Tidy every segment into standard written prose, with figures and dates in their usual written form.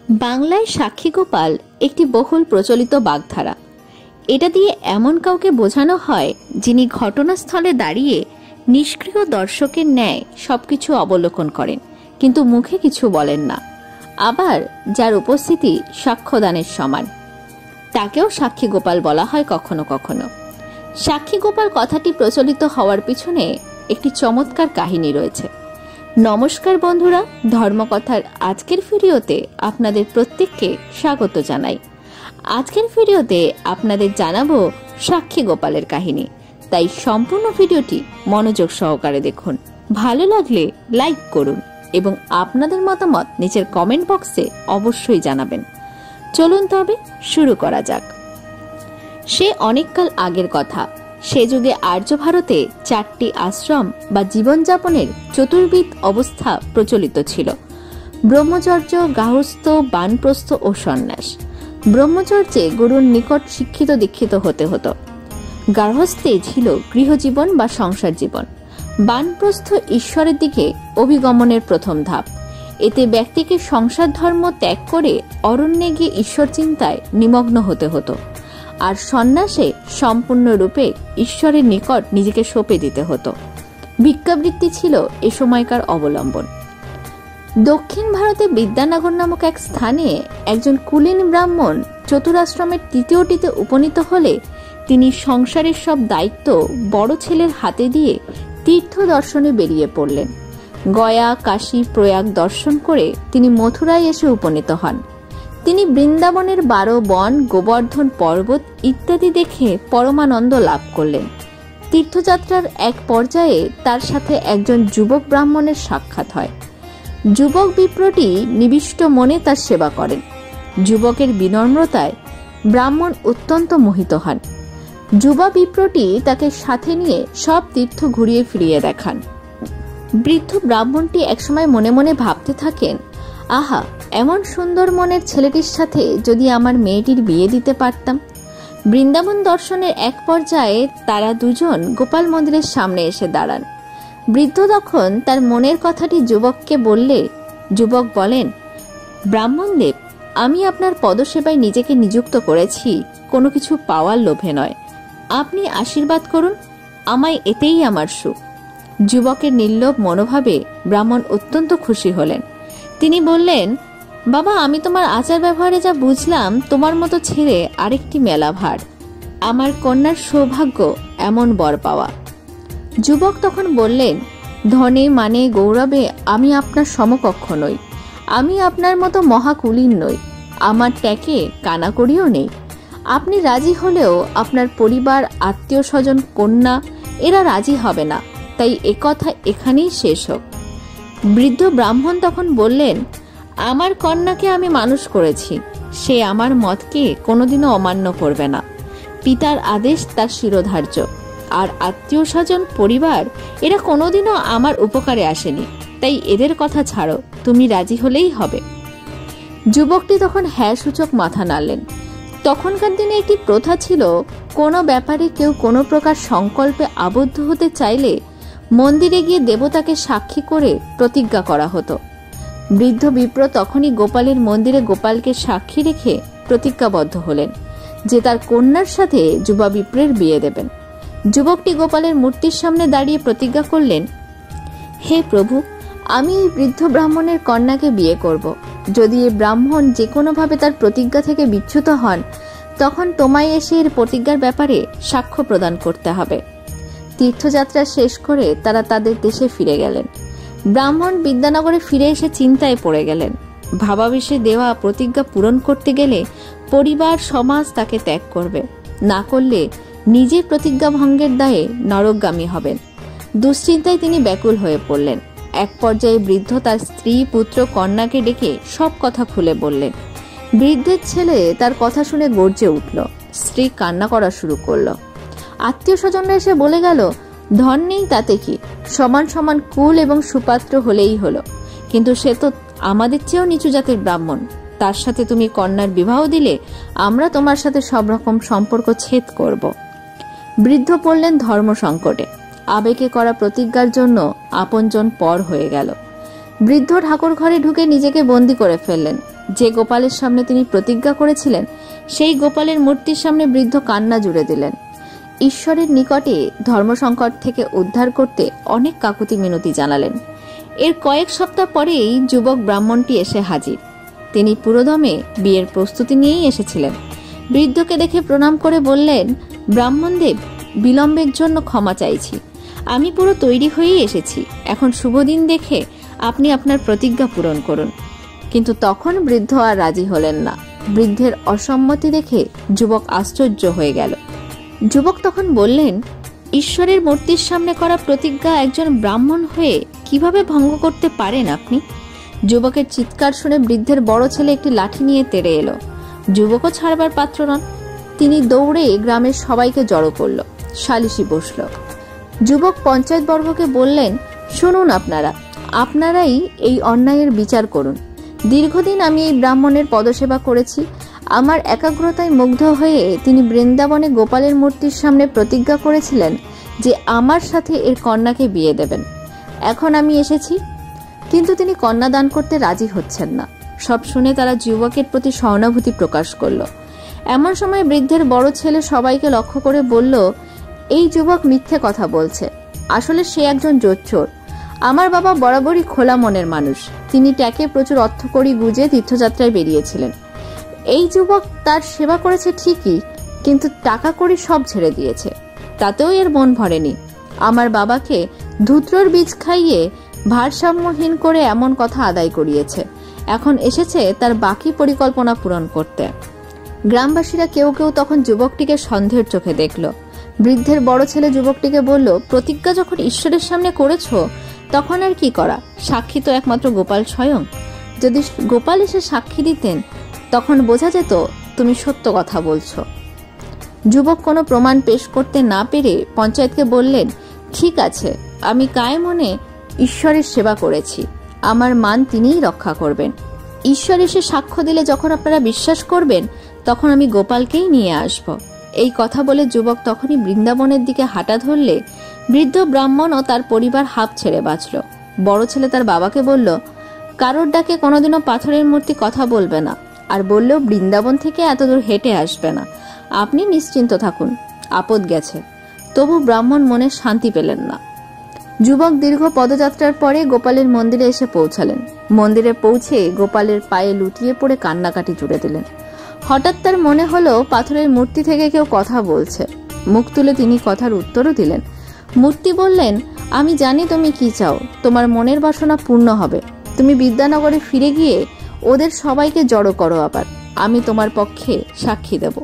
বাংলায় সাক্ষী গোপাল একটি বহুল প্রচলিত বাগধারা। এটা দিয়ে এমন কাউকে বোঝানো হয় যিনি ঘটনাস্থলে দাঁড়িয়ে নিষ্ক্রিয় দর্শকের ন্যায় সবকিছু অবলোকন করেন, কিন্তু মুখে কিছু বলেন না। আবার যার উপস্থিতি সাক্ষ্যদানের সমান, তাকেও সাক্ষী গোপাল বলা হয় কখনো কখনো। সাক্ষী গোপাল কথাটি প্রচলিত হওয়ার পিছনে একটি চমৎকার কাহিনী রয়েছে। নমস্কার বন্ধুরা, ধর্মকথার আজকের ভিডিওতে আপনাদের প্রত্যেককে স্বাগত জানাই। আজকের ভিডিওতে আপনাদের জানাবো সাক্ষী গোপালের কাহিনী, তাই সম্পূর্ণ ভিডিওটি মনোযোগ সহকারে দেখুন। ভালো লাগলে লাইক করুন এবং আপনাদের মতামত নিচের কমেন্ট বক্সে অবশ্যই জানাবেন। চলুন তবে শুরু করা যাক। সে অনেককাল আগের কথা। সে যুগে আর্য ভারতে 4টি আশ্রম বা জীবনযাপনের চতুর্বিধ অবস্থা প্রচলিত ছিল: ব্রহ্মচর্য, গার্হস্থ্য, বানপ্রস্থ ও সন্ন্যাস। ব্রহ্মচর্যে গুরুর নিকট শিক্ষিত দীক্ষিত হতে হতো। গার্হস্থ্যে ছিল গৃহজীবন বা সংসার জীবন। বানপ্রস্থ ঈশ্বরের দিকে অভিগমনের প্রথম ধাপ। এতে ব্যক্তিকে সংসার ধর্ম ত্যাগ করে অরণ্যে গিয়ে ঈশ্বর চিন্তায় নিমগ্ন হতে হতো। আর সন্ন্যাসে সম্পূর্ণরূপে ঈশ্বরের নিকট নিজেকে সঁপে দিতে হতো। ভিক্ষাবৃত্তি ছিল এ সময়কার অবলম্বন। দক্ষিণ ভারতে বিদ্যানগর নামক এক স্থানে একজন কুলীন ব্রাহ্মণ চতুরাশ্রমের তৃতীয়টিতে উপনীত হলে তিনি সংসারের সব দায়িত্ব বড় ছেলের হাতে দিয়ে তীর্থ দর্শনে বেরিয়ে পড়লেন। গয়া, কাশী, প্রয়াগ দর্শন করে তিনি মথুরায় এসে উপনীত হন। তিনি বৃন্দাবনের 12 বন, গোবর্ধন পর্বত ইত্যাদি দেখে পরমানন্দ লাভ করলেন। তীর্থযাত্রার এক পর্যায়ে তার সাথে একজন যুবক ব্রাহ্মণের সাক্ষাৎ হয়। যুবক বিপ্রটি নিবিষ্ট মনে তার সেবা করেন। যুবকের বিনম্রতায় ব্রাহ্মণ অত্যন্ত মোহিত হন। যুবা বিপ্রটি তাকে সাথে নিয়ে সব তীর্থ ঘুরিয়ে ফিরিয়ে দেখান। বৃদ্ধ ব্রাহ্মণটি একসময় মনে মনে ভাবতে থাকেন, আহা, এমন সুন্দর মনের ছেলেটির সাথে যদি আমার মেয়েটির বিয়ে দিতে পারতাম। বৃন্দাবন দর্শনের এক পর্যায়ে তারা দুজন গোপাল মন্দিরের সামনে এসে দাঁড়ান। বৃদ্ধ তখন তার মনের কথাটি যুবককে বললে যুবক বলেন, ব্রাহ্মণদেব, আমি আপনার পদসেবায় নিজেকে নিযুক্ত করেছি কোনো কিছু পাওয়ার লোভে নয়। আপনি আশীর্বাদ করুন, আমায় এতেই আমার সুখ। যুবকের নির্লোভ মনোভাবে ব্রাহ্মণ অত্যন্ত খুশি হলেন। তিনি বললেন, বাবা, আমি তোমার আচার ব্যবহারে যা বুঝলাম, তোমার মতো ছেড়ে আরেকটি মেলা ভার। আমার কন্যার সৌভাগ্য এমন বর পাওয়া। যুবক তখন বললেন, ধনে মানে গৌরবে আমি আপনার সমকক্ষ নই। আমি আপনার মতো মহাকুলীন নই। আমার ট্যাকে কানাকড়িও নেই। আপনি রাজি হলেও আপনার পরিবার, আত্মীয় স্বজন, কন্যা এরা রাজি হবে না, তাই একথা এখানেই শেষ হোক। বৃদ্ধ ব্রাহ্মণ তখন বললেন, আমার কন্যাকে আমি মানুষ করেছি, সে আমার মতকে কোনোদিনও অমান্য করবে না। পিতার আদেশ তার শিরোধার্য। আর আত্মীয় স্বজন, পরিবার এরা কোনোদিনও আমার উপকারে আসেনি, তাই এদের কথা ছাড়ো, তুমি রাজি হলেই হবে। যুবকটি তখন হ্যাঁ সূচক মাথা নাড়লেন। তখনকার দিনে একটি প্রথা ছিল, কোনো ব্যাপারে কেউ কোনো প্রকার সংকল্পে আবদ্ধ হতে চাইলে মন্দিরে গিয়ে দেবতাকে সাক্ষী করে প্রতিজ্ঞা করা হতো। বৃদ্ধ বিপ্র তখনই গোপালের মন্দিরে গোপালকে সাক্ষী রেখে প্রতিজ্ঞাবদ্ধ হলেন যে তার কন্যার সাথে যুবা বিপ্রের বিয়ে দেবেন। যুবকটি গোপালের মূর্তির সামনে দাঁড়িয়ে প্রতিজ্ঞা করলেন, হে প্রভু, আমি এই বৃদ্ধ ব্রাহ্মণের কন্যাকে বিয়ে করব। যদি এই ব্রাহ্মণ যে কোনোভাবে তার প্রতিজ্ঞা থেকে বিচ্যুত হন, তখন তোমায় এসে এর প্রতিজ্ঞার ব্যাপারে সাক্ষ্য প্রদান করতে হবে। তীর্থযাত্রা শেষ করে তারা তাদের দেশে ফিরে গেলেন। ব্রাহ্মণ বিদ্যানগরে ফিরে এসে চিন্তায় পড়ে গেলেন। ভাবাবেশে দেওয়া প্রতিজ্ঞা পূরণ করতে গেলে পরিবার, সমাজ তাকে ত্যাগ করবে, না করলে নিজে প্রতিজ্ঞা ভঙ্গের দায়ে নরকগামী হবেন। দুশ্চিন্তায় তিনি ব্যাকুল হয়ে পড়লেন। এক পর্যায়ে বৃদ্ধ তার স্ত্রী, পুত্র, কন্যাকে ডেকে সব কথা খুলে বললেন। বৃদ্ধের ছেলে তার কথা শুনে গর্জে উঠল। স্ত্রী কান্না করা শুরু করলো। আত্মীয় স্বজনরা এসে বলে গেল, ধন নেই তাতে কি, সমান সমান কুল এবং সুপাত্র হলেই হলো, কিন্তু সে তো আমাদের চেয়েও নিচু জাতের ব্রাহ্মণ। তার সাথে তুমি কন্যার বিবাহ দিলে আমরা তোমার সাথে সব রকম সম্পর্ক ছেদ করব। বৃদ্ধ পড়লেন ধর্ম সংকটে। আবেগে করা প্রতিজ্ঞার জন্য আপনজন পর হয়ে গেল। বৃদ্ধ ঠাকুর ঘরে ঢুকে নিজেকে বন্দী করে ফেললেন। যে গোপালের সামনে তিনি প্রতিজ্ঞা করেছিলেন সেই গোপালের মূর্তির সামনে বৃদ্ধ কান্না জুড়ে দিলেন। ঈশ্বরের নিকটে ধর্মসংকট থেকে উদ্ধার করতে অনেক কাকুতি মিনতি জানালেন। এর কয়েক সপ্তাহ পরেই যুবক ব্রাহ্মণটি এসে হাজির। তিনি পুরোদমে বিয়ের প্রস্তুতি নিয়েই এসেছিলেন। বৃদ্ধকে দেখে প্রণাম করে বললেন, ব্রাহ্মণদেব, বিলম্বের জন্য ক্ষমা চাইছি। আমি পুরো তৈরি হয়েই এসেছি। এখন শুভ দিন দেখে আপনি আপনার প্রতিজ্ঞা পূরণ করুন। কিন্তু তখন বৃদ্ধ আর রাজি হলেন না। বৃদ্ধের অসম্মতি দেখে যুবক আশ্চর্য হয়ে গেল। যুবক তখন বললেন, ঈশ্বরের মূর্তির সামনে করা প্রতিজ্ঞা একজন ব্রাহ্মণ হয়ে কিভাবে ভঙ্গ করতে পারেন আপনি? যুবকের চিৎকার শুনে বৃদ্ধের বড় ছেলে একটি লাঠি নিয়ে তেড়ে এলো। যুবকও ছাড়বার পাত্র নন। তিনি দৌড়ে গ্রামের সবাইকে জড়ো করল। সালিশি বসল। যুবক পঞ্চায়েতবর্গকে বললেন, শুনুন, আপনারাই এই অন্যায়ের বিচার করুন। দীর্ঘদিন আমি এই ব্রাহ্মণের পদসেবা করেছি। আমার একাগ্রতায় মুগ্ধ হয়ে তিনি বৃন্দাবনে গোপালের মূর্তির সামনে প্রতিজ্ঞা করেছিলেন যে আমার সাথে এর কন্যাকে বিয়ে দেবেন। এখন আমি এসেছি, কিন্তু তিনি কন্যা দান করতে রাজি হচ্ছেন না। সব শুনে তারা যুবকের প্রতি সহানুভূতি প্রকাশ করল। এমন সময় বৃদ্ধের বড় ছেলে সবাইকে লক্ষ্য করে বলল, এই যুবক মিথ্যে কথা বলছে। আসলে সে একজন জোচ্চোর। আমার বাবা বরাবরই খোলা মনের মানুষ। তিনি ট্যাকে প্রচুর অর্থকড়ি গুজে তীর্থযাত্রায় বেরিয়েছিলেন। এই যুবক তার সেবা করেছে ঠিকই, কিন্তু টাকা কড়ি সব ছেড়ে দিয়েছে। তাতেও এর মন ভরেনি। আমার বাবাকে ধূত্রর বীজ খাইয়ে ভারসাম্যহীন করে এমন কথা আদায় করিয়েছে। এখন এসেছে তার বাকি পরিকল্পনা পূরণ করতে। গ্রামবাসীরা কেউ কেউ তখন যুবকটিকে সন্দেহের চোখে দেখল। বৃদ্ধের বড় ছেলে যুবকটিকে বলল, প্রতিজ্ঞা যখন ঈশ্বরের সামনে করেছ তখন আর কি করা? সাক্ষী তো একমাত্র গোপাল স্বয়ং। যদি গোপাল এসে সাক্ষী দিতেন তখন বোঝা যেত তুমি সত্য কথা বলছো। যুবক কোনো প্রমাণ পেশ করতে না পেরে পঞ্চায়েতকে বললেন, ঠিক আছে, আমি কায়ে মনে ঈশ্বরের সেবা করেছি। আমার মান তিনিই রক্ষা করবেন। ঈশ্বর এসে সাক্ষ্য দিলে যখন আপনারা বিশ্বাস করবেন তখন আমি গোপালকেই নিয়ে আসব। এই কথা বলে যুবক তখনই বৃন্দাবনের দিকে হাঁটা ধরলে বৃদ্ধ ব্রাহ্মণ ও তার পরিবার হাঁপ ছেড়ে বাঁচল। বড় ছেলে তার বাবাকে বলল, কারোর ডাকে কোনোদিনও পাথরের মূর্তি কথা বলবে না, আর বললেও বৃন্দাবন থেকে এত দূর হেঁটে আসবে না। আপনি নিশ্চিন্ত থাকুন, আপদ গেছে। তবু ব্রাহ্মণ মনে শান্তি পেলেন না। যুবক দীর্ঘ পদযাত্রার পরে গোপালের মন্দিরে এসে পৌঁছালেন। মন্দিরে পৌঁছে গোপালের পায়ে লুটিয়ে পড়ে কান্নাকাটি জুড়ে দিলেন। হঠাৎ তার মনে হলো পাথরের মূর্তি থেকে কেউ কথা বলছে। মুখ তুলে তিনি কথার উত্তরও দিলেন। মূর্তি বললেন, আমি জানি তুমি কি চাও। তোমার মনের বাসনা পূর্ণ হবে। তুমি বিদ্যানগরে ফিরে গিয়ে ওদের সবাইকে জড়ো করো। আবার আমি তোমার পক্ষে সাক্ষী দেব।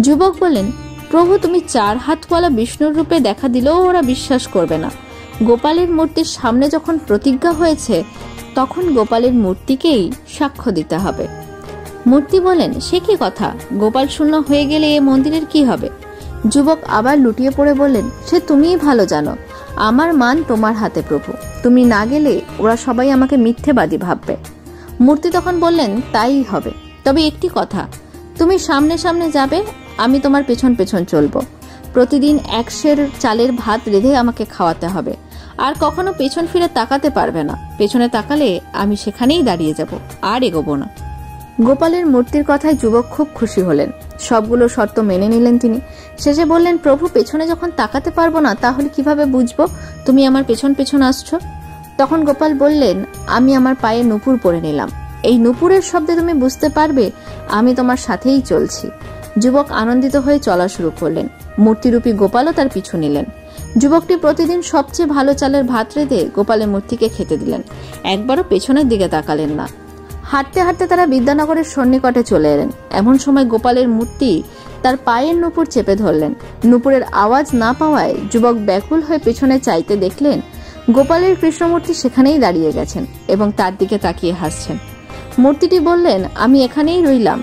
যুবক বলেন, প্রভু, তুমি 4 হাতওয়ালা বিষ্ণুর রূপে দেখা দিলেও ওরা বিশ্বাস করবে না। গোপালের মূর্তির সামনে যখন প্রতিজ্ঞা হয়েছে তখন গোপালের মূর্তিকেই সাক্ষ্য দিতে হবে। মূর্তি বলেন, সে কি কথা? গোপাল শূন্য হয়ে গেলে এ মন্দিরের কি হবে? যুবক আবার লুটিয়ে পড়ে বললেন, সে তুমিই ভালো জানো। আমার মান তোমার হাতে প্রভু। তুমি না গেলে ওরা সবাই আমাকে মিথ্যেবাদী ভাববে। মূর্তি তখন বললেন, তাই হবে। তবে একটি কথা, তুমি সামনে সামনে যাবে, আমি তোমার পেছন পেছন চলবো। প্রতিদিন 1 সের চালের ভাত রেঁধে আমাকে খাওয়াতে হবে। আর কখনো পেছন ফিরে তাকাতে পারবে না। পেছনে তাকালে আমি সেখানেই দাঁড়িয়ে যাব, আর এগোবো না। গোপালের মূর্তির কথায় যুবক খুব খুশি হলেন। সবগুলো শর্ত মেনে নিলেন তিনি। শেষে বললেন, প্রভু, পেছনে যখন তাকাতে পারবো না তাহলে কিভাবে বুঝবো তুমি আমার পেছন পেছন আসছো? তখন গোপাল বললেন, আমি আমার পায়ে নূপুর পরে নিলাম। এই নূপুরের শব্দে তুমি বুঝতে পারবে আমি তোমার সাথেই চলছি। যুবক আনন্দিত হয়ে চলা শুরু করলেন। মূর্তিরূপী গোপালও তার পিছু নিলেন। যুবকটি প্রতিদিন সবচেয়ে ভালো চালের ভাত রেঁধে গোপালের মূর্তিকে খেতে দিলেন। একবারও পেছনের দিকে তাকালেন না। হাঁটতে হাঁটতে তারা বিদ্যানগরের সন্নিকটে চলে এলেন। এমন সময় গোপালের মূর্তি তার পায়ের নূপুর চেপে ধরলেন। নূপুরের আওয়াজ না পাওয়ায় যুবক ব্যাকুল হয়ে পেছনে চাইতে দেখলেন গোপালের কৃষ্ণমূর্তি সেখানেই দাঁড়িয়ে গেছেন এবং তার দিকে তাকিয়ে হাসছেন। মূর্তিটি বললেন, আমি এখানেই রইলাম।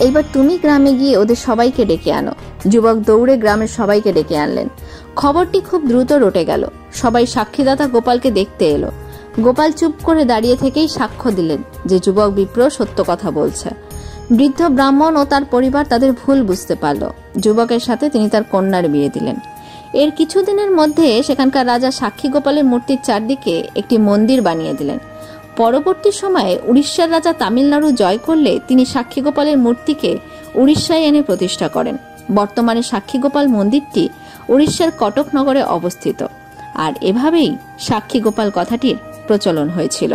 এইবার তুমি গ্রামে গিয়ে ওদের সবাইকে ডেকে আনো। যুবক দৌড়ে গ্রামের সবাইকে ডেকে আনলেন। খবরটি খুব দ্রুত রটে গেল। সবাই সাক্ষীদাতা গোপালকে দেখতে এলো। গোপাল চুপ করে দাঁড়িয়ে থেকেই সাক্ষ্য দিলেন যে যুবক বিপ্র সত্য কথা বলছে। বৃদ্ধ ব্রাহ্মণ ও তার পরিবার তাদের ভুল বুঝতে পারল। যুবকের সাথে তিনি তার কন্যার বিয়ে দিলেন। এর কিছুদিনের মধ্যে সেখানকার রাজা সাক্ষী গোপালের মূর্তির চারদিকে একটি মন্দির বানিয়ে দিলেন। পরবর্তী সময়ে উড়িষ্যার রাজা তামিলনাড়ু জয় করলে তিনি সাক্ষী গোপালের মূর্তিকে উড়িষ্যায় এনে প্রতিষ্ঠা করেন। বর্তমানে সাক্ষী গোপাল মন্দিরটি উড়িষ্যার কটক নগরে অবস্থিত। আর এভাবেই সাক্ষী গোপাল কথাটির প্রচলন হয়েছিল।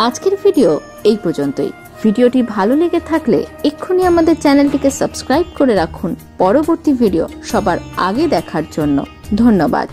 আজকের ভিডিও এই পর্যন্তই। ভিডিওটি ভালো লেগে থাকলে এক্ষুনি আমাদের চ্যানেলটিকে সাবস্ক্রাইব করে রাখুন পরবর্তী ভিডিও সবার আগে দেখার জন্য। ধন্যবাদ।